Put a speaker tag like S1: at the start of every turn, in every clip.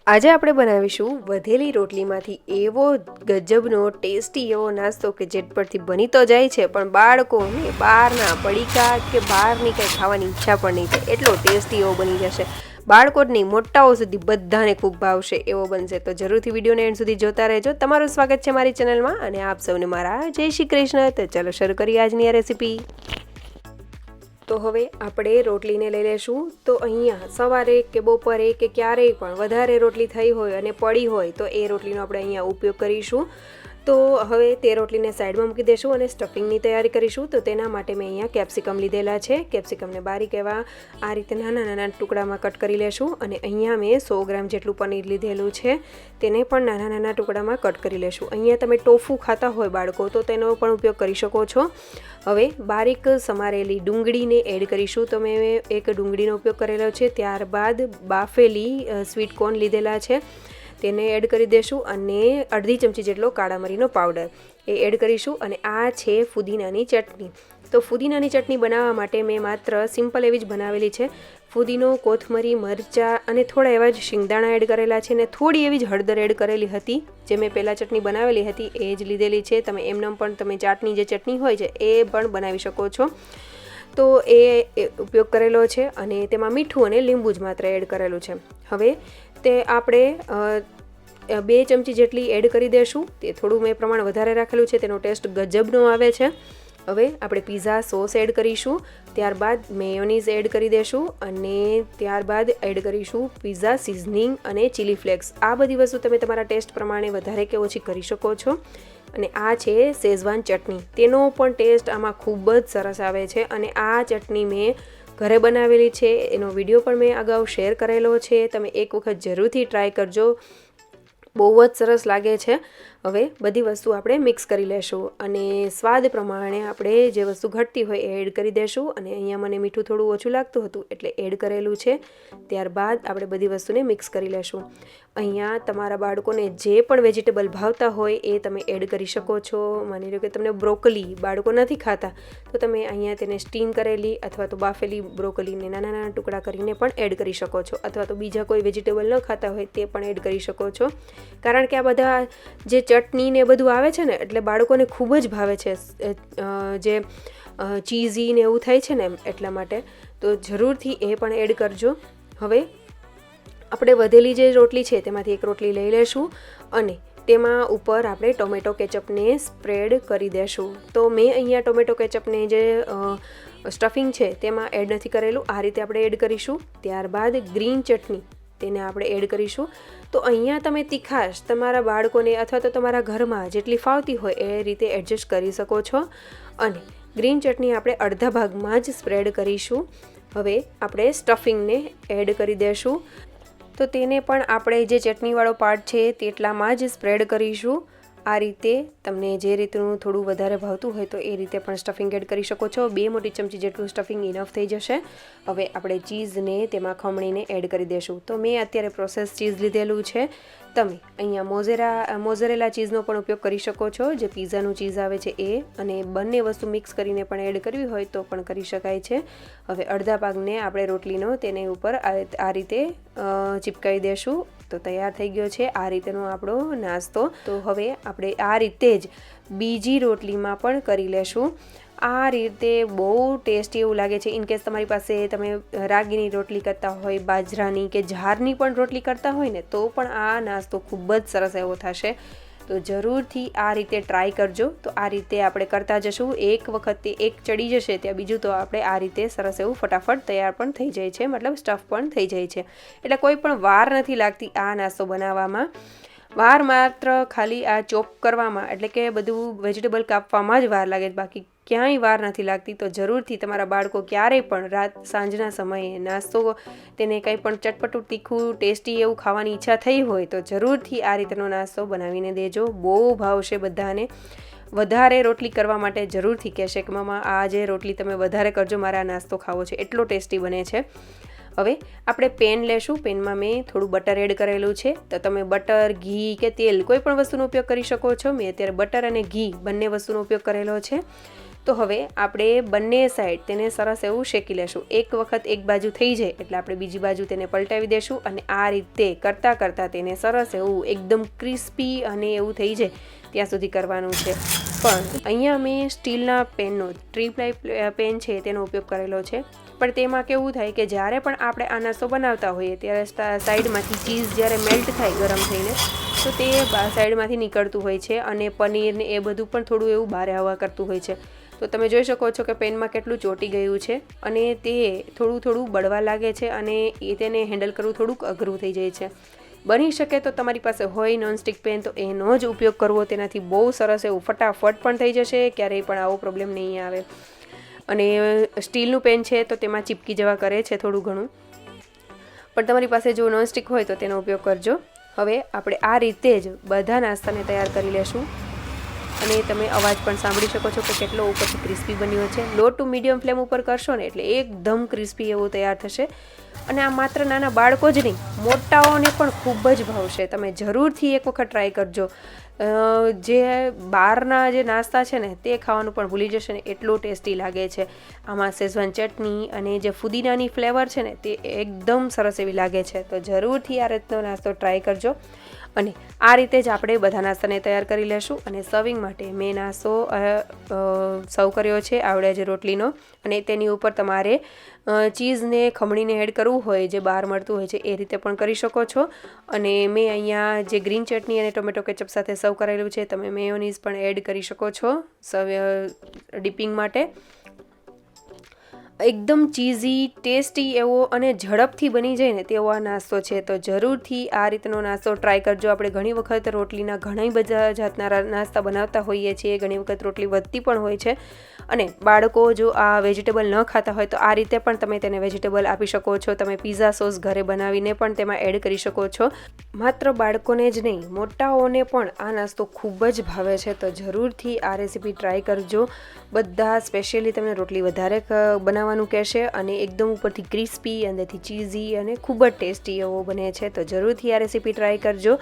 S1: આજે આપણે બનાવીશું વધેલી રોટલીમાંથી એવો ગજબનો ટેસ્ટી એવો નાસ્તો કે ઝટપટથી બની તો જાય છે, પણ બાળકોને બહારના પડીકા કે બહારની કંઈ ખાવાની ઈચ્છા પણ નહીં થાય. એટલો ટેસ્ટી એવો બની જશે. બાળકોની મોટાઓ સુધી બધાને ખૂબ ભાવશે એવો બનશે. તો જરૂરથી વિડીયોને એન્ડ સુધી જોતા રહેજો. તમારું સ્વાગત છે મારી ચેનલમાં અને આપ સૌને મારા જય શ્રી કૃષ્ણ. તો ચલો શરૂ કરીએ આજની આ રેસીપી. તો હવે આપણે રોટલીને લઈ લઈશું. તો અહીંયા સવારે કે બપોરે કે ક્યારેય પણ વધારે રોટલી થઈ હોય અને પડી હોય તો એ રોટલીનો આપણે અહીંયા ઉપયોગ કરીશું. તો હવે તે રોટલીને સાઈડમાં મૂકી દઈશું અને સ્ટફિંગની તૈયારી કરીશું. તો તેના માટે મેં અહીંયા કેપ્સિકમ લીધેલા છે. કેપ્સિકમને બારીક એવા આ રીતે નાના નાના ટુકડામાં કટ કરી લેશું. અને અહીંયા મેં 100 ગ્રામ જેટલું પનીર લીધેલું છે, તેને પણ નાના નાના ટુકડામાં કટ કરી લેશું. અહીંયા તમે ટોફુ ખાતા હોય બાળકો તો તેનો પણ ઉપયોગ કરી શકો છો. હવે બારીક સમારેલી ડુંગળીને એડ કરીશું. તો મેં એક ડુંગળીનો ઉપયોગ કરેલો છે. ત્યારબાદ બાફેલી સ્વીટ કોર્ન લીધેલા છે, તેને એડ કરી દઈશું. અને અડધી ચમચી જેટલો કાળા મરીનો પાવડર એ એડ કરીશું. અને આ છે ફુદીનાની ચટણી. તો ફુદીનાની ચટણી બનાવવા માટે મેં માત્ર સિમ્પલ એવી જ બનાવેલી છે. ફુદીનો, કોથમરી, મરચાં અને થોડા એવા જ શિંગદાણા એડ કરેલા છે. અને થોડી એવી જ હળદર એડ કરેલી હતી, જે મેં પહેલાં ચટણી બનાવેલી હતી એ જ લીધેલી છે. તમે એમનેમ પણ તમે ચાટની જે ચટણી હોય છે એ પણ બનાવી શકો છો. તો એ ઉપયોગ કરેલો છે. અને તેમાં મીઠું અને લીંબુ જ માત્ર એડ કરેલું છે. હવે તે આપણે 2 ચમચી જેટલી એડ કરી દઈશું. તે થોડું મેં પ્રમાણ વધારે રાખેલું છે, તેનો ટેસ્ટ ગજબનો આવે છે. હવે આપણે પિઝા સોસ એડ કરીશું. ત્યારબાદ મેયોનીઝ એડ કરી દઈશું. અને ત્યારબાદ એડ કરીશું પિઝા સિઝનિંગ અને ચીલી ફ્લેક્સ. આ બધી વસ્તુ તમે તમારા ટેસ્ટ પ્રમાણે વધારે કે ઓછી કરી શકો છો. અને આ છે શેઝવાન ચટણી. તેનો પણ ટેસ્ટ આમાં ખૂબ જ સરસ આવે છે. અને આ ચટણી મેં ઘરે બનાવેલી છે, એનો વિડીયો પણ મેં અગાઉ શેર કરેલો છે. તમે એક વખત જરૂરથી ટ્રાય કરજો, બહુ જ સરસ લાગે છે. હવે બધી વસ્તુ આપણે મિક્સ કરી લેશું અને સ્વાદ પ્રમાણે આપણે જે વસ્તુ ઘટતી હોય એ એડ કરી દઈશું. અને અહીંયા મને મીઠું થોડું ઓછું લાગતું હતું એટલે એડ કરેલું છે. ત્યારબાદ આપણે બધી વસ્તુને મિક્સ કરી લેશું. અહીંયા તમારા બાળકોને જે પણ વેજીટેબલ ભાવતા હોય એ તમે એડ કરી શકો છો. માની લો કે તમને બ્રોકલી બાળકો નથી ખાતા તો તમે અહીંયા તેને સ્ટીમ કરેલી અથવા તો બાફેલી બ્રોકલીને નાના નાના ટુકડા કરીને પણ એડ કરી શકો છો. અથવા તો બીજા કોઈ વેજીટેબલ ન ખાતા હોય તે પણ એડ કરી શકો છો. કારણ કે આ બધા જે ચટણી ને બધું આવે છે ને એટલે બાળકોને ખૂબ જ ભાવે છે. જે ચીઝી ને એવું થાય છે ને એટલા માટે તો જરૂરથી એ પણ એડ કરજો. હવે આપણે વધેલી જે રોટલી છે તેમાંથી એક રોટલી લઈ લેશું અને તેમાં ઉપર આપણે ટોમેટો કેચઅપને સ્પ્રેડ કરી દેશું. તો મેં અહીંયા ટોમેટો કેચઅપને જે સ્ટફિંગ છે તેમાં એડ નથી કરેલું, આ રીતે આપણે એડ કરીશું. ત્યારબાદ ગ્રીન ચટણી તેને આપણે એડ કરીશું. તો અહીંયા તમે તીખાશ તમારા બાળકોને અથવા તો તમારા ઘરમાં જેટલી ફાવતી હોય એ રીતે એડજસ્ટ કરી શકો છો. અને ગ્રીન ચટણી આપણે અડધા ભાગમાં જ સ્પ્રેડ કરીશું. હવે આપણે સ્ટફિંગને એડ કરી દઈશું. તો તેને પણ આપણે જે ચટણીવાળો પાર્ટ છે તેટલામાં જ સ્પ્રેડ કરીશું. આ રીતે તમને જે રીતનું થોડું વધારે ભાવતું હોય તો એ રીતે પણ સ્ટફિંગ એડ કરી શકો છો. 2 મોટી ચમચી જેટલું સ્ટફિંગ ઇનફ થઈ જશે. હવે આપણે ચીઝને તેમાં ખમણીને એડ કરી દઈશું. તો મેં અત્યારે પ્રોસેસ ચીઝ લીધેલું છે. તમે અહીંયા મોઝરેલા ચીઝનો પણ ઉપયોગ કરી શકો છો, જે પિઝાનું ચીઝ આવે છે એ. અને બંને વસ્તુ મિક્સ કરીને પણ એડ કરવી હોય તો પણ કરી શકાય છે. હવે અડધા ભાગને આપણે રોટલીનો તેની ઉપર આ રીતે ચીપકાવી દેશું. તો તૈયાર થઈ ગયો છે આ રીતેનો આપણો નાસ્તો. તો હવે આપણે આ રીતે જ બીજી રોટલીમાં પણ કરી લેશું. આ રીતે બહુ ટેસ્ટી એવું લાગે છે. ઇનકેસ તમારી પાસે તમે રાગીની રોટલી કરતા હોય, બાજરાની કે જારની પણ રોટલી કરતા હોય ને તો પણ આ નાસ્તો ખૂબ જ સરસ એવો થશે. તો જરૂરથી આ રીતે ટ્રાય કરજો. તો આ રીતે આપણે કરતા જશું. એક વખતે એક ચડી જશે ત્યાં બીજું તો આપણે આ રીતે સરસ એવું ફટાફટ તૈયાર પણ થઈ જાય છે, મતલબ સ્ટફ પણ થઈ જાય છે. એટલે કોઈ પણ વાર નથી લાગતી આ નાસ્તો બનાવવામાં. વાર માત્ર ખાલી આ ચોપ કરવામાં એટલે કે બધું વેજીટેબલ કાપવામાં જ વાર લાગે, બાકી ક્યાંય વાર નથી લાગતી. તો જરૂરથી તમારા બાળકો ક્યારેય પણ સાંજના સમયે નાસ્તો તેને કંઈ પણ ચટપટું તીખું ટેસ્ટી એવું ખાવાની ઈચ્છા થઈ હોય તો જરૂરથી આ રીતનો નાસ્તો બનાવીને દેજો. બહુ ભાવશે બધાને. વધારે રોટલી કરવા માટે જરૂરથી કહેશે કે મમ્મા આ જે રોટલી તમે વધારે કરજો, મારે આ નાસ્તો ખાવો છે, એટલો ટેસ્ટી બને છે. હવે આપણે પેન લેશું. પેનમાં મેં થોડું બટર એડ કરેલું છે. તો તમે બટર, ઘી કે તેલ કોઈ પણ વસ્તુનો ઉપયોગ કરી શકો છો. મેં અત્યારે બટર અને ઘી બંને વસ્તુનો ઉપયોગ કરેલો છે. તો હવે આપણે બંને સાઈડ તેને સરસ એવું શેકી લેશું. એક વખત એક બાજુ થઈ જાય એટલે આપણે બીજી બાજુ તેને પલટાવી દેશું અને આ રીતે કરતાં તેને સરસ એવું એકદમ ક્રિસ્પી અને એવું થઈ જાય ત્યાં સુધી કરવાનું છે. પણ અહીંયા મેં સ્ટીલના પેનનો 3 પ્લાય પેન છે તેનો ઉપયોગ કરેલો છે. પણ તેમાં કેવું થાય કે જ્યારે પણ આપણે આ નાસ્તો બનાવતા હોઈએ ત્યારે સાઈડમાંથી ચીઝ જ્યારે મેલ્ટ થાય ગરમ થઈને તો તે સાઈડમાંથી નીકળતું હોય છે અને પનીર ને એ બધું પણ થોડું એવું બહાર આવવા કરતું હોય છે. તો તમે જોઈ શકો છો કે પેનમાં કેટલું ચોંટી ગયું છે અને તે થોડું બળવા લાગે છે અને તેને હેન્ડલ કરવું થોડુંક અઘરું થઈ જાય છે. બની શકે તો તમારી પાસે હોય નોનસ્ટિક પેન તો એનો જ ઉપયોગ કરવો. તેનાથી બહુ સરસ એવું ફટાફટ પણ થઈ જશે, ક્યારેય પણ આવો પ્રોબ્લેમ નહીં આવે. અને સ્ટીલનું પેન છે તો તેમાં ચીપકી જવા કરે છે થોડું ઘણું, પણ તમારી પાસે જો નોનસ્ટિક હોય તો તેનો ઉપયોગ કરજો. હવે આપણે આ રીતે જ બધા નાસ્તાને તૈયાર કરી લેશું અને તમે અવાજ પણ સાંભળી શકો છો કે કેટલો ઉપરથી ક્રિસ્પી બન્યો છે. લો ટુ મીડિયમ ફ્લેમ ઉપર કરશો ને એટલે એકદમ ક્રિસ્પી એવું તૈયાર થશે. અને આ માત્ર નાના બાળકો જ નહીં, મોટાઓને પણ ખૂબ જ ભાવશે. તમે જરૂરથી એક વખત ટ્રાય કરજો. જે બહારના જે નાસ્તા છે ને તે ખાવાનું પણ ભૂલી જશે ને એટલું ટેસ્ટી લાગે છે. આમાં શેઝવાન ચટણી અને જે ફુદીનાની ફ્લેવર છે ને તે એકદમ સરસ એવી લાગે છે. તો જરૂરથી આ રીતનો નાસ્તો ટ્રાય કરજો. અને આ રીતે જ આપણે બધા નાસ્તાને તૈયાર કરી લેશું. અને સર્વિંગ માટે મેં નાસ્તો સર્વ કર્યો છે આવડે જે રોટલીનો, અને તેની ઉપર તમારે ચીઝને ખમણીને એડ કરવું હોય જે બહાર મળતું હોય છે એ રીતે પણ કરી શકો છો. અને મેં અહીંયા જે ગ્રીન ચટણી અને ટોમેટો કેચઅપ સાથે સર્વ કરેલું છે, તમે મેયોનીઝ પણ એડ કરી શકો છો ડિપિંગ માટે. એકદમ ચીઝી, ટેસ્ટી એવો અને ઝડપથી બની જાય ને તેવો આ નાસ્તો છે. તો જરૂરથી આ રીતનો નાસ્તો ટ્રાય કરજો. આપણે ઘણી વખત રોટલીના ઘણી બધા જાતના નાસ્તા બનાવતા હોઈએ છીએ, ઘણી વખત રોટલી વધતી પણ હોય છે. અને બાળકો જો આ વેજીટેબલ ન ખાતા હોય તો આ રીતે પણ તમે તેને વેજીટેબલ આપી શકો છો. તમે પિઝા સોસ ઘરે બનાવીને પણ તેમાં એડ કરી શકો છો. માત્ર બાળકોને જ નહીં, મોટાઓને પણ આ નાસ્તો ખૂબ જ ભાવે છે. તો જરૂરથી આ રેસીપી ટ્રાય કરજો. બધા સ્પેશિયલી તમને રોટલી વધારે બનાવવાનું કહેશે અને એકદમ ઉપરથી ક્રિસ્પી, અંદરથી ચીઝી અને ખૂબ જ ટેસ્ટી એવો બને છે. તો જરૂરથી આ રેસીપી ટ્રાય કરજો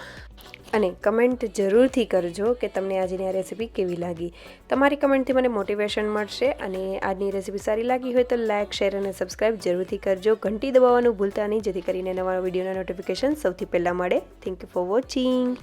S1: અને કમેન્ટ જરૂરથી કરજો કે તમને આજની આ રેસીપી કેવી લાગી. તમારી કમેન્ટથી મને મોટિવેશન મળશે. અને આજની રેસીપી સારી લાગી હોય તો લાઇક, શેર અને સબસ્ક્રાઈબ જરૂરથી કરજો. ઘંટી દબાવવાનું ભૂલતા નહીં, જેથી કરીને નવા વિડીયોના નોટિફિકેશન સૌથી પહેલાં મળે. Thank you for watching.